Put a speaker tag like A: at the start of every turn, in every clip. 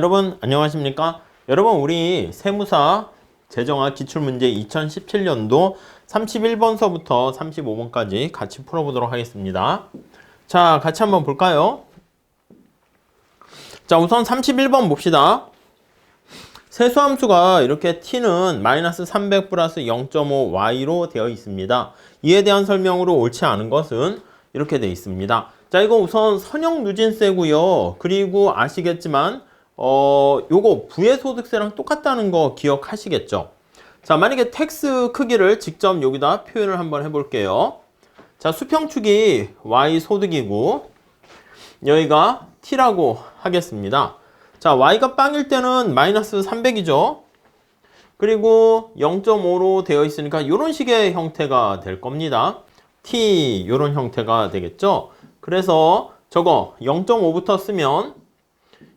A: 여러분 안녕하십니까? 여러분 우리 세무사 재정학 기출문제 2017년도 31번서부터 35번까지 같이 풀어보도록 하겠습니다. 자, 같이 한번 볼까요? 자, 우선 31번 봅시다. 세수함수가 이렇게 t는 마이너스 300 플러스 0.5y로 되어 있습니다. 이에 대한 설명으로 옳지 않은 것은 이렇게 되어 있습니다. 자, 이거 우선 선형 누진세고요. 그리고 아시겠지만 요거 부의소득세랑 똑같다는 거 기억하시겠죠? 자, 만약에 텍스 크기를 직접 여기다 표현을 한번 해볼게요. 자, 수평축이 y 소득이고 여기가 t라고 하겠습니다. 자, y가 빵일 때는 마이너스 300이죠. 그리고 0.5로 되어 있으니까 이런 식의 형태가 될 겁니다. t 이런 형태가 되겠죠. 그래서 저거 0.5부터 쓰면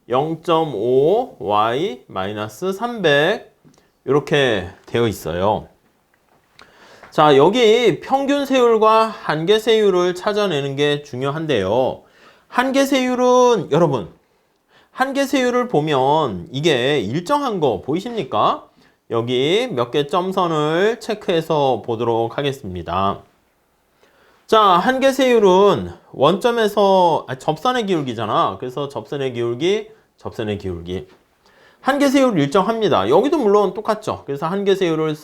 A: 0.5y 마이너스 300 이렇게 되어 있어요. 자, 여기 평균 세율과 한계 세율을 찾아내는 게 중요한데요. 한계 세율은 여러분 한계 세율을 보면 이게 일정한 거 보이십니까? 여기 몇 개 점선을 체크해서 보도록 하겠습니다. 자, 한계 세율은 원점에서 접선의 기울기잖아. 그래서 접선의 기울기, 접선의 기울기. 한계 세율 일정합니다. 여기도 물론 똑같죠. 그래서 한계 세율을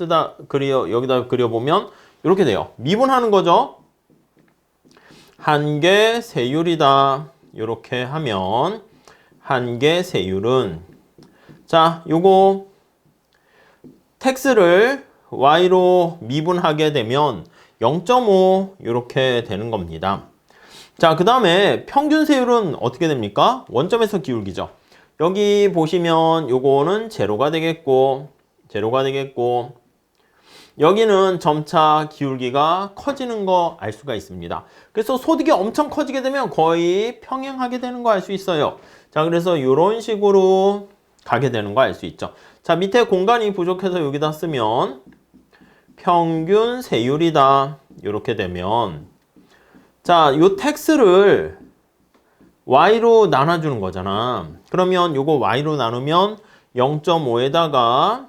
A: 여기다 그려보면 이렇게 돼요. 미분하는 거죠. 한계 세율이다. 이렇게 하면 한계 세율은 자, 요거 텍스를 y로 미분하게 되면 0.5 이렇게 되는 겁니다. 자, 그 다음에 평균 세율은 어떻게 됩니까? 원점에서 기울기죠. 여기 보시면 요거는 제로가 되겠고 여기는 점차 기울기가 커지는 거 알 수가 있습니다. 그래서 소득이 엄청 커지게 되면 거의 평행하게 되는 거 알 수 있어요. 자, 그래서 이런 식으로 가게 되는 거 알 수 있죠. 자, 밑에 공간이 부족해서 여기다 쓰면 평균 세율이다. 이렇게 되면 자, 요 텍스를 y로 나눠주는 거잖아. 그러면 요거 y로 나누면 0.5에다가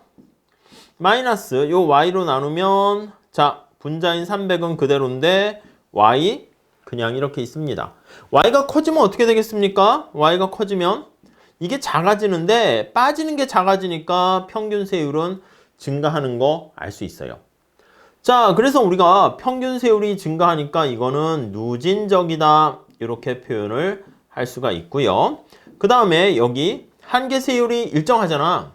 A: 마이너스 요 y로 나누면 자, 분자인 300은 그대로인데 y 그냥 이렇게 있습니다. y가 커지면 어떻게 되겠습니까? y가 커지면 이게 작아지는데 빠지는 게 작아지니까 평균 세율은 증가하는 거 알 수 있어요. 자, 그래서 우리가 평균 세율이 증가하니까 이거는 누진적이다. 이렇게 표현을 할 수가 있고요. 그 다음에 여기 한계 세율이 일정하잖아.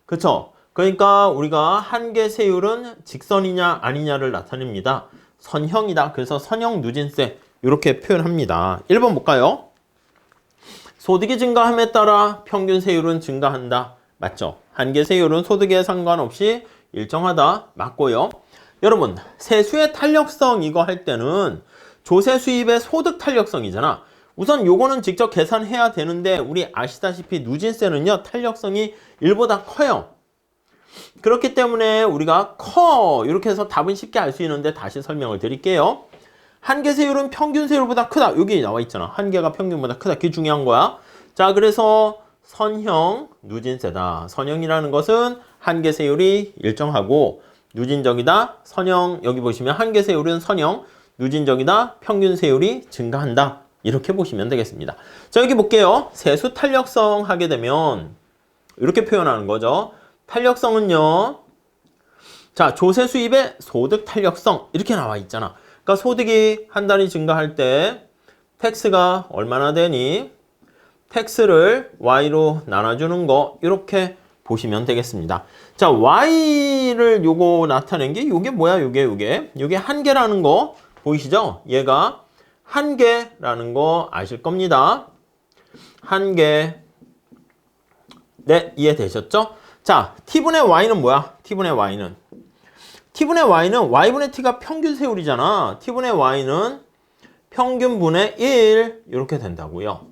A: 그쵸? 그러니까 우리가 한계 세율은 직선이냐 아니냐를 나타냅니다. 선형이다. 그래서 선형 누진세 이렇게 표현합니다. 1번 볼까요? 소득이 증가함에 따라 평균 세율은 증가한다. 맞죠? 한계 세율은 소득에 상관없이 일정하다. 맞고요. 여러분, 세수의 탄력성 이거 할 때는 조세 수입의 소득 탄력성이잖아. 우선 요거는 직접 계산해야 되는데 우리 아시다시피 누진세는요. 탄력성이 1보다 커요. 그렇기 때문에 우리가 이렇게 해서 답은 쉽게 알 수 있는데 다시 설명을 드릴게요. 한계 세율은 평균 세율보다 크다. 여기 나와 있잖아. 한계가 평균보다 크다. 그게 중요한 거야. 자, 그래서 선형 누진세다. 선형이라는 것은 한계 세율이 일정하고 누진적이다. 선형 여기 보시면 한계 세율은 선형, 누진적이다. 평균 세율이 증가한다. 이렇게 보시면 되겠습니다. 자, 여기 볼게요. 세수 탄력성 하게 되면 이렇게 표현하는 거죠. 탄력성은요. 자, 조세 수입의 소득 탄력성 이렇게 나와 있잖아. 그러니까 소득이 한 달이 증가할 때 텍스가 얼마나 되니? 텍스를 y로 나눠주는 거 이렇게 보시면 되겠습니다. 자, y를 요거 나타낸 게 요게 뭐야? 요게 한계라는 거 보이시죠? 얘가 한계라는 거 아실 겁니다. 한계. 네, 이해되셨죠? 자, t분의 y는 뭐야? t분의 y는 y분의 t가 평균 세율이잖아. t분의 y는 평균분의 1 이렇게 된다고요.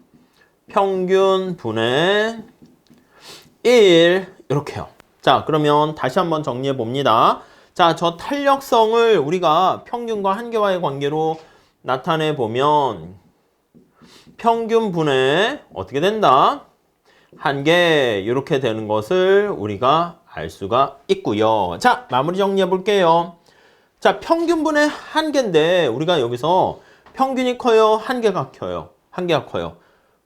A: 평균분의 1 이렇게요. 자, 그러면 다시 한번 정리해 봅니다. 자, 저 탄력성을 우리가 평균과 한계와의 관계로 나타내 보면 평균분의 어떻게 된다? 한계 이렇게 되는 것을 우리가 알 수가 있고요. 자, 마무리 정리해 볼게요. 자, 평균분의 한계인데 우리가 여기서 평균이 커요? 한계가 커요? 한계가 커요.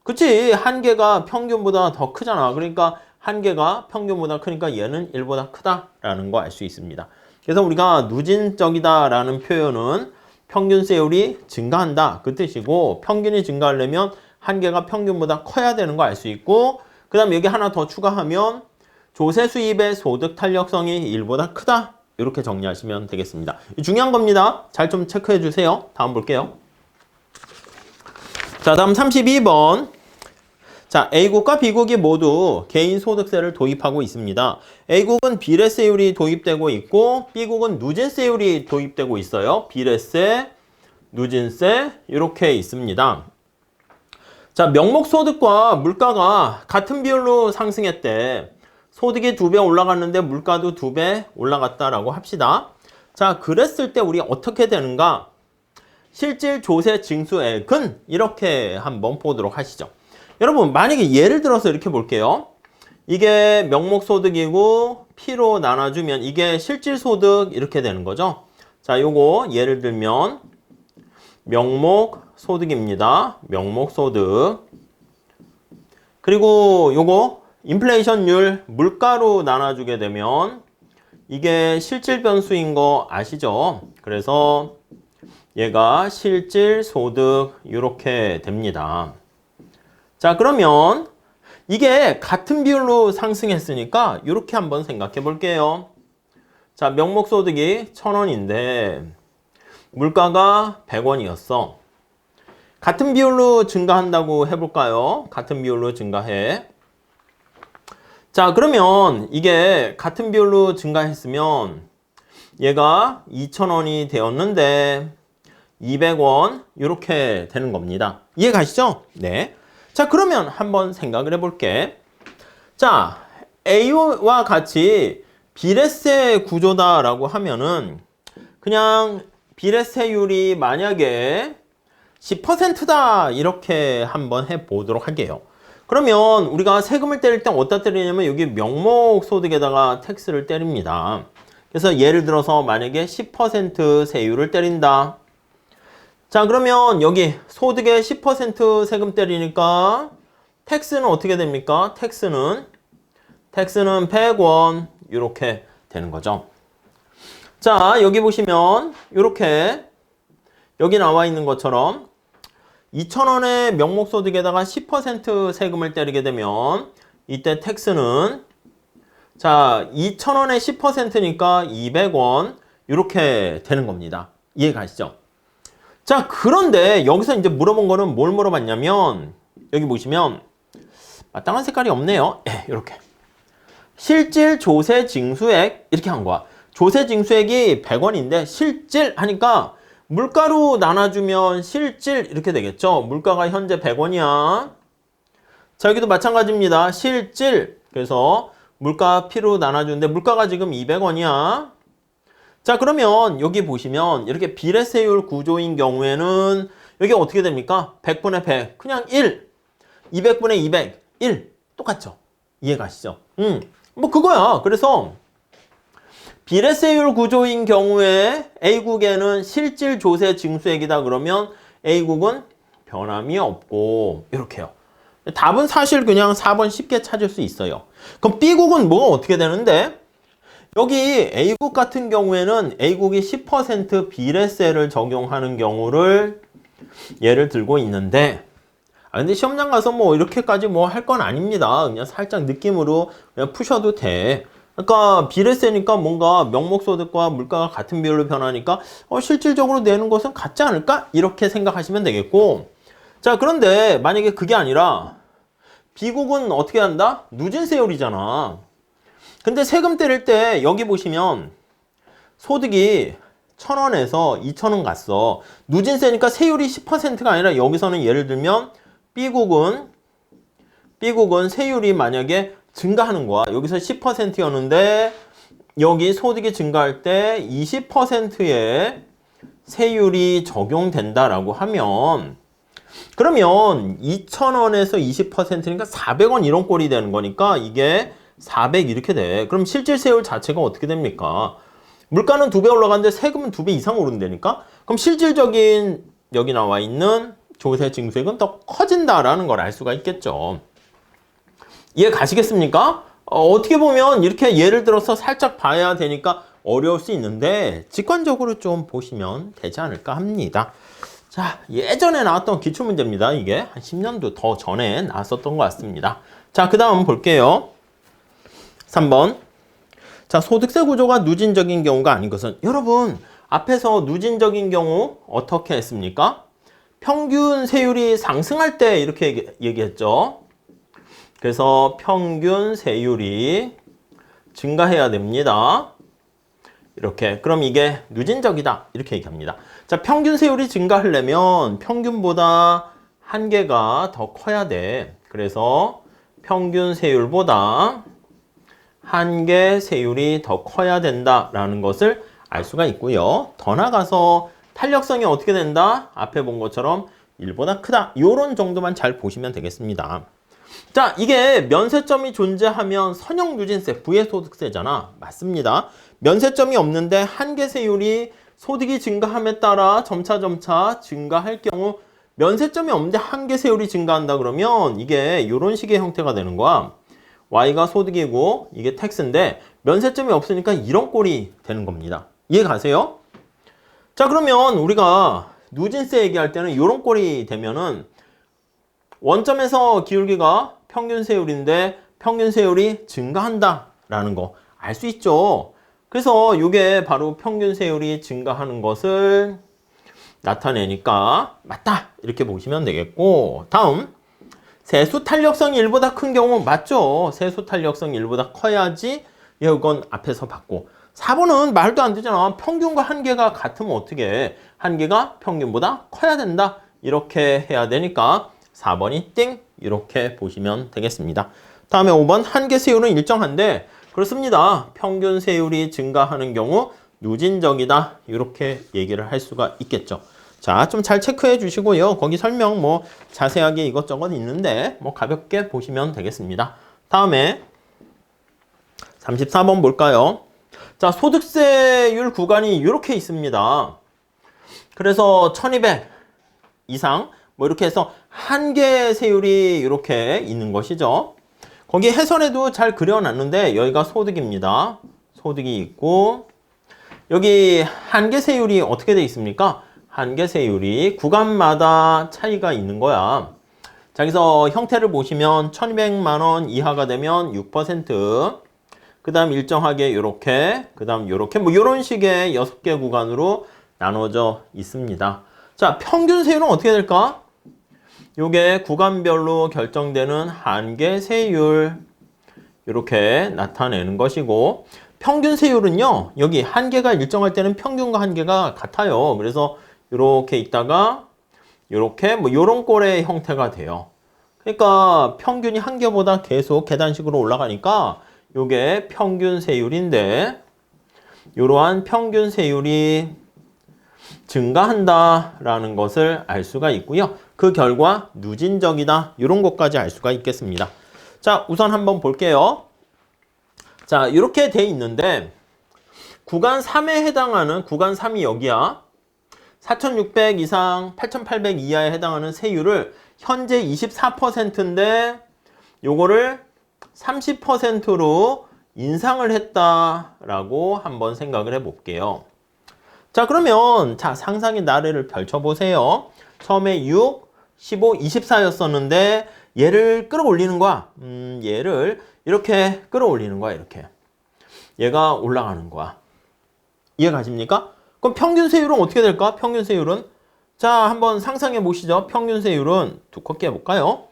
A: 그치? 한계가 평균보다 더 크잖아. 그러니까 한계가 평균보다 크니까 얘는 1보다 크다라는 거 알 수 있습니다. 그래서 우리가 누진적이다라는 표현은 평균 세율이 증가한다 그 뜻이고, 평균이 증가하려면 한계가 평균보다 커야 되는 거 알 수 있고, 그 다음에 여기 하나 더 추가하면 조세 수입의 소득 탄력성이 1보다 크다 이렇게 정리하시면 되겠습니다. 중요한 겁니다. 잘 좀 체크해 주세요. 다음 볼게요. 자, 다음 32번. 자, A국과 B국이 모두 개인소득세를 도입하고 있습니다. A국은 비례세율이 도입되고 있고 B국은 누진세율이 도입되고 있어요. 비례세, 누진세 이렇게 있습니다. 자, 명목소득과 물가가 같은 비율로 상승했대. 소득이 2배 올라갔는데 물가도 2배 올라갔다라고 합시다. 자, 그랬을 때 우리 어떻게 되는가? 실질 조세 징수액은 이렇게 한번 보도록 하시죠. 여러분, 만약에 예를 들어서 이렇게 볼게요. 이게 명목소득이고 P로 나눠주면 이게 실질소득 이렇게 되는 거죠. 자, 요거 예를 들면 명목소득입니다. 명목소득. 그리고 요거 인플레이션율 물가로 나눠주게 되면 이게 실질 변수인 거 아시죠? 그래서 얘가 실질소득 이렇게 됩니다. 자, 그러면 이게 같은 비율로 상승했으니까 이렇게 한번 생각해 볼게요. 자, 명목소득이 1,000원인데 물가가 100원이었어. 같은 비율로 증가한다고 해볼까요? 같은 비율로 증가해. 자, 그러면 이게 같은 비율로 증가했으면 얘가 2,000원이 되었는데 200원 이렇게 되는 겁니다. 이해 가시죠? 네. 자, 그러면 한번 생각을 해볼게. 자, A와 같이 비례세 구조다라고 하면은 그냥 비례세율이 만약에 10%다 이렇게 한번 해보도록 할게요. 그러면 우리가 세금을 때릴 때 어디다 때리냐면 여기 명목소득에다가 텍스를 때립니다. 그래서 예를 들어서 만약에 10% 세율을 때린다. 자, 그러면 여기 소득에 10% 세금 때리니까 텍스는 어떻게 됩니까? 텍스는 100원 이렇게 되는 거죠. 자, 여기 보시면 이렇게 여기 나와 있는 것처럼 2,000원의 명목소득에다가 10% 세금을 때리게 되면 이때 텍스는 자, 2,000원의 10%니까 200원 이렇게 되는 겁니다. 이해 가시죠? 자, 그런데 여기서 이제 물어본 거는 뭘 물어봤냐면 여기 보시면 마땅한 색깔이 없네요. 이렇게 실질 조세 징수액 이렇게 한 거야. 조세 징수액이 100원인데 실질 하니까 물가로 나눠주면 실질 이렇게 되겠죠. 물가가 현재 100원이야. 자, 여기도 마찬가지입니다. 실질. 그래서 물가 P로 나눠주는데 물가가 지금 200원이야. 자, 그러면 여기 보시면 이렇게 비례세율 구조인 경우에는 여기 어떻게 됩니까? 100분의 100 그냥 1, 200분의 200 1 똑같죠? 이해 가시죠? 뭐 그거야. 그래서 비례세율 구조인 경우에 A국에는 실질 조세 징수액이다 그러면 A국은 변함이 없고 이렇게요. 답은 사실 그냥 4번 쉽게 찾을 수 있어요. 그럼 B국은 뭐가 어떻게 되는데? 여기 A국 같은 경우에는 A국이 10% 비례세를 적용하는 경우를 예를 들고 있는데 근데 시험장 가서 뭐 이렇게까지 뭐 할 건 아닙니다. 그냥 살짝 느낌으로 그냥 푸셔도 돼. 그러니까 비례세니까 뭔가 명목소득과 물가가 같은 비율로 변하니까 실질적으로 내는 것은 같지 않을까? 이렇게 생각하시면 되겠고, 자, 그런데 만약에 그게 아니라 B국은 어떻게 한다? 누진세율이잖아. 근데 세금 때릴 때 여기 보시면 소득이 1,000원에서 2,000원 갔어. 누진세니까 세율이 10%가 아니라 여기서는 예를 들면 B국은 세율이 만약에 증가하는 거야. 여기서 10%였는데 여기 소득이 증가할 때 20%의 세율이 적용된다라고 하면 그러면 2,000원에서 20%니까 400원 이런 꼴이 되는 거니까 이게 400 이렇게 돼. 그럼 실질 세율 자체가 어떻게 됩니까? 물가는 2배 올라가는데 세금은 2배 이상 오른다니까? 그럼 실질적인 여기 나와 있는 조세 징수액은 더 커진다라는 걸 알 수가 있겠죠. 이해 가시겠습니까? 어떻게 보면 이렇게 예를 들어서 살짝 봐야 되니까 어려울 수 있는데 직관적으로 좀 보시면 되지 않을까 합니다. 자, 예전에 나왔던 기출문제입니다. 이게 한 10년도 더 전에 나왔었던 것 같습니다. 자, 그 다음 볼게요. 3번. 자, 소득세 구조가 누진적인 경우가 아닌 것은, 여러분 앞에서 누진적인 경우 어떻게 했습니까? 평균 세율이 상승할 때 이렇게 얘기했죠. 그래서 평균 세율이 증가해야 됩니다. 이렇게. 그럼 이게 누진적이다. 이렇게 얘기합니다. 자, 평균 세율이 증가하려면 평균보다 한계가 더 커야 돼. 그래서 평균 세율보다 한계 세율이 더 커야 된다라는 것을 알 수가 있고요. 더 나가서 탄력성이 어떻게 된다? 앞에 본 것처럼 1보다 크다. 이런 정도만 잘 보시면 되겠습니다. 자, 이게 면세점이 존재하면 선형누진세, 부의소득세잖아. 맞습니다. 면세점이 없는데 한계세율이 소득이 증가함에 따라 점차 증가할 경우, 면세점이 없는데 한계세율이 증가한다 그러면 이게 이런 식의 형태가 되는 거야. Y가 소득이고 이게 텍스인데 면세점이 없으니까 이런 꼴이 되는 겁니다. 이해 가세요? 자, 그러면 우리가 누진세 얘기할 때는 이런 꼴이 되면은 원점에서 기울기가 평균 세율인데 평균 세율이 증가한다라는 거 알 수 있죠. 그래서 이게 바로 평균 세율이 증가하는 것을 나타내니까 맞다 이렇게 보시면 되겠고, 다음 세수 탄력성이 1보다 큰 경우 맞죠. 세수 탄력성이 1보다 커야지. 이건 앞에서 봤고, 4번은 말도 안 되잖아. 평균과 한계가 같으면 어떻게 해? 한계가 평균보다 커야 된다. 이렇게 해야 되니까 4번이 띵 이렇게 보시면 되겠습니다. 다음에 5번 한계 세율은 일정한데 그렇습니다. 평균 세율이 증가하는 경우 누진적이다. 이렇게 얘기를 할 수가 있겠죠. 자, 좀 잘 체크해 주시고요. 거기 설명 뭐 자세하게 이것저것 있는데 뭐 가볍게 보시면 되겠습니다. 다음에 34번 볼까요? 자, 소득세율 구간이 이렇게 있습니다. 그래서 1200 이상 뭐 이렇게 해서 한계 세율이 이렇게 있는 것이죠. 거기 해설에도 잘 그려놨는데 여기가 소득입니다. 소득이 있고 여기 한계 세율이 어떻게 돼 있습니까? 한계 세율이 구간마다 차이가 있는 거야. 자, 그래서 형태를 보시면 1200만 원 이하가 되면 6%, 그 다음 일정하게 이렇게, 그 다음 이렇게 뭐 이런 식의 6개 구간으로 나눠져 있습니다. 자, 평균 세율은 어떻게 될까? 요게 구간별로 결정되는 한계 세율 이렇게 나타내는 것이고, 평균 세율은요, 여기 한계가 일정할 때는 평균과 한계가 같아요. 그래서 이렇게 있다가 이렇게 뭐 이런 꼴의 형태가 돼요. 그러니까 평균이 한계보다 계속 계단식으로 올라가니까 요게 평균 세율인데, 이러한 평균 세율이 증가한다라는 것을 알 수가 있고요. 그 결과 누진적이다. 이런 것까지 알 수가 있겠습니다. 자, 우선 한번 볼게요. 자, 이렇게 돼 있는데 구간 3에 해당하는 구간 3이 여기야. 4,600 이상 8,800 이하에 해당하는 세율을 현재 24%인데 요거를 30%로 인상을 했다라고 한번 생각을 해볼게요. 자, 그러면 자, 상상의 나래를 펼쳐보세요. 처음에 6, 15, 24였었는데 얘를 끌어올리는 거야. 얘를 이렇게 끌어올리는 거야. 이렇게. 얘가 올라가는 거야. 이해 가십니까? 그럼 평균 세율은 어떻게 될까? 평균 세율은 자, 한번 상상해 보시죠. 평균 세율은 두껍게 해볼까요?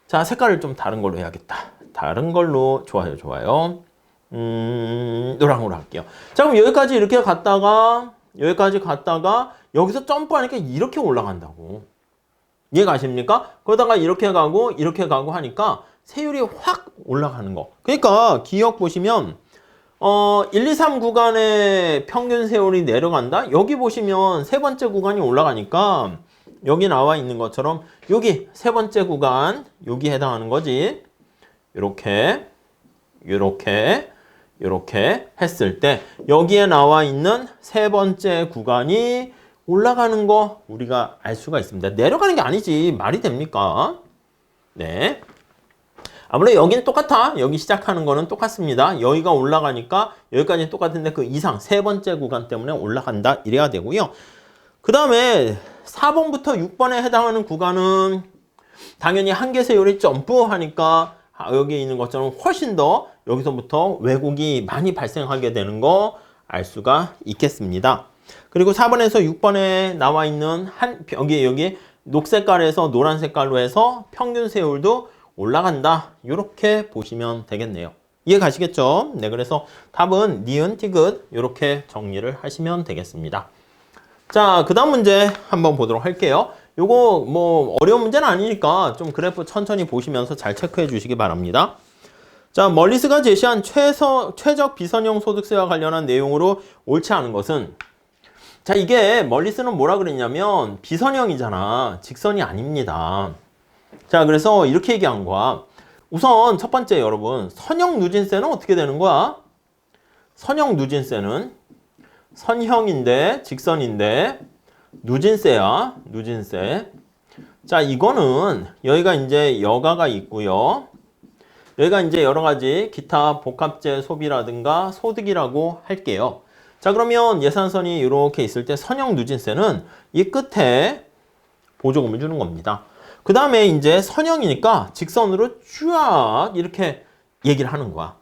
A: 자, 색깔을 좀 다른 걸로 해야겠다. 다른 걸로. 좋아요, 좋아요. 노랑으로 할게요. 자, 그럼 여기까지 이렇게 갔다가 여기까지 갔다가 여기서 점프하니까 이렇게 올라간다고. 이해 가십니까? 그러다가 이렇게 가고 하니까 세율이 확 올라가는 거. 그러니까 기억 보시면 1, 2, 3 구간의 평균 세율이 내려간다. 여기 보시면 세 번째 구간이 올라가니까 여기 나와 있는 것처럼 여기 세 번째 구간 여기 해당하는 거지. 이렇게 했을 때 여기에 나와 있는 세 번째 구간이 올라가는 거 우리가 알 수가 있습니다. 내려가는 게 아니지. 말이 됩니까? 네. 아무래도 여기는 똑같아. 여기 시작하는 거는 똑같습니다. 여기가 올라가니까 여기까지는 똑같은데 그 이상 세 번째 구간 때문에 올라간다. 이래야 되고요. 그 다음에 4번부터 6번에 해당하는 구간은 당연히 한계세율이 점프하니까 여기 있는 것처럼 훨씬 더 여기서부터 왜곡이 많이 발생하게 되는 거 알 수가 있겠습니다. 그리고 4번에서 6번에 나와 있는 여기 녹색깔에서 노란 색깔로 해서 평균 세율도 올라간다. 이렇게 보시면 되겠네요. 이해 가시겠죠? 네, 그래서 답은 니은, 티귿 이렇게 정리를 하시면 되겠습니다. 자, 그 다음 문제 한번 보도록 할게요. 요거 뭐 어려운 문제는 아니니까 좀 그래프 천천히 보시면서 잘 체크해 주시기 바랍니다. 자, 멀리스가 제시한 최적 비선형 소득세와 관련한 내용으로 옳지 않은 것은, 자, 이게 멀리스는 뭐라 그랬냐면 비선형이잖아. 직선이 아닙니다. 자, 그래서 이렇게 얘기한 거야. 우선 첫 번째 여러분, 선형 누진세는 어떻게 되는 거야? 선형 누진세는 선형인데 직선인데 누진세야. 누진세. 자, 이거는 여기가 이제 여가가 있고요. 여기가 이제 여러 가지 기타 복합재 소비라든가 소득이라고 할게요. 자, 그러면 예산선이 이렇게 있을 때 선형 누진세는 이 끝에 보조금을 주는 겁니다. 그 다음에 이제 선형이니까 직선으로 쫙 이렇게 얘기를 하는 거야.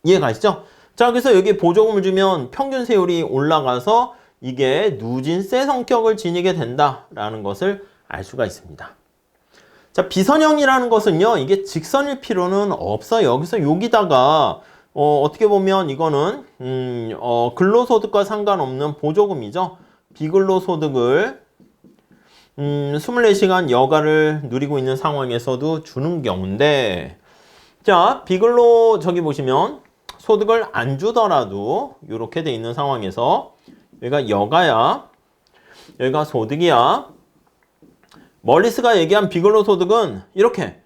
A: 이해 가시죠? 자, 그래서 여기 보조금을 주면 평균 세율이 올라가서 이게 누진세 성격을 지니게 된다라는 것을 알 수가 있습니다. 자, 비선형이라는 것은요, 이게 직선일 필요는 없어요. 그래서 여기다가 어떻게 보면 이거는 근로소득과 상관없는 보조금이죠. 비근로소득을 24시간 여가를 누리고 있는 상황에서도 주는 경우인데, 자, 비근로 저기 보시면 소득을 안 주더라도 이렇게 돼 있는 상황에서 여기가 여가야, 여기가 소득이야. 멀리스가 얘기한 비근로소득은 이렇게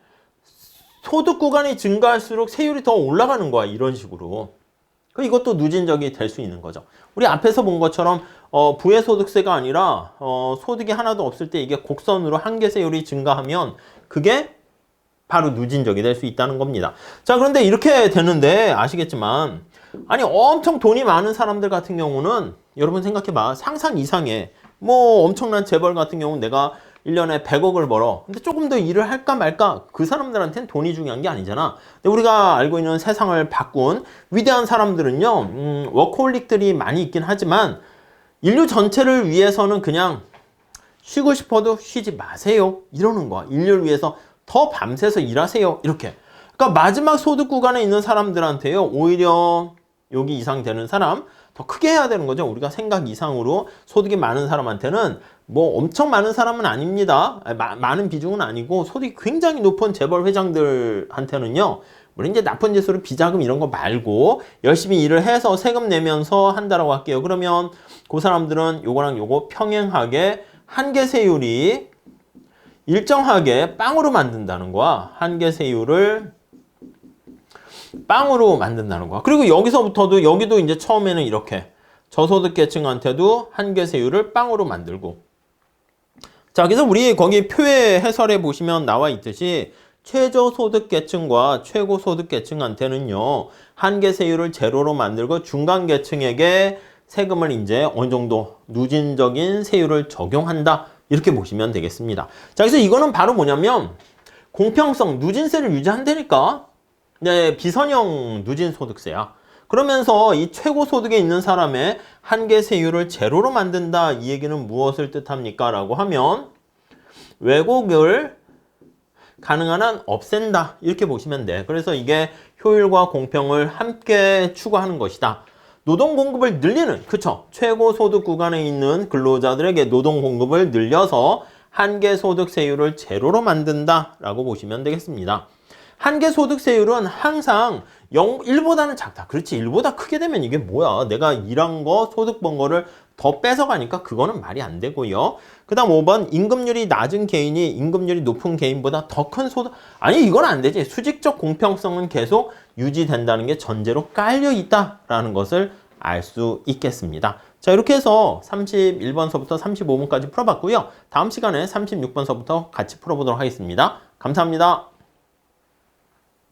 A: 소득 구간이 증가할수록 세율이 더 올라가는 거야. 이런 식으로. 이것도 누진적이 될 수 있는 거죠. 우리 앞에서 본 것처럼 부의소득세가 아니라 소득이 하나도 없을 때 이게 곡선으로 한계세율이 증가하면 그게 바로 누진적이 될 수 있다는 겁니다. 자, 그런데 이렇게 되는데 아시겠지만, 아니 엄청 돈이 많은 사람들 같은 경우는 여러분 생각해봐. 상상 이상의 뭐 엄청난 재벌 같은 경우는 내가 1년에 100억을 벌어. 근데 조금 더 일을 할까 말까? 그 사람들한테는 돈이 중요한 게 아니잖아. 근데 우리가 알고 있는 세상을 바꾼 위대한 사람들은요, 워커홀릭들이 많이 있긴 하지만 인류 전체를 위해서는 그냥 쉬고 싶어도 쉬지 마세요. 이러는 거야. 인류를 위해서 더 밤새서 일하세요. 이렇게. 그러니까 마지막 소득 구간에 있는 사람들한테요, 오히려 여기 이상 되는 사람, 더 크게 해야 되는 거죠. 우리가 생각 이상으로 소득이 많은 사람한테는 뭐 엄청 많은 사람은 아닙니다. 많은 비중은 아니고 소득이 굉장히 높은 재벌 회장들한테는요. 물론 이제 나쁜 짓으로 비자금 이런 거 말고 열심히 일을 해서 세금 내면서 한다라고 할게요. 그러면 그 사람들은 요거랑 요거 평행하게 한계세율이 일정하게 빵으로 만든다는 거야. 한계세율을 빵으로 만든다는 거야. 그리고 여기서부터도 여기도 이제 처음에는 이렇게 저소득 계층한테도 한계세율을 빵으로 만들고. 자, 그래서 우리 거기 표에 해설해 보시면 나와 있듯이 최저소득 계층과 최고소득 계층한테는요, 한계세율을 제로로 만들고 중간 계층에게 세금을 이제 어느 정도 누진적인 세율을 적용한다. 이렇게 보시면 되겠습니다. 자, 그래서 이거는 바로 뭐냐면 공평성, 누진세를 유지한다니까. 네, 비선형 누진소득세야. 그러면서 이 최고소득에 있는 사람의 한계세율을 제로로 만든다. 이 얘기는 무엇을 뜻합니까? 라고 하면 왜곡을 가능한 한 없앤다. 이렇게 보시면 돼. 그래서 이게 효율과 공평을 함께 추구하는 것이다. 노동 공급을 늘리는, 그쵸? 최고소득 구간에 있는 근로자들에게 노동 공급을 늘려서 한계소득세율을 제로로 만든다. 라고 보시면 되겠습니다. 한계소득세율은 항상 1보다는 작다. 그렇지. 1보다 크게 되면 이게 뭐야? 내가 일한 거, 소득 번 거를 더 뺏어가니까 그거는 말이 안 되고요. 그 다음 5번 임금률이 낮은 개인이 임금률이 높은 개인보다 더 큰 소득. 아니 이건 안 되지. 수직적 공평성은 계속 유지된다는 게 전제로 깔려 있다라는 것을 알 수 있겠습니다. 자, 이렇게 해서 31번서부터 35번까지 풀어봤고요. 다음 시간에 36번서부터 같이 풀어보도록 하겠습니다. 감사합니다.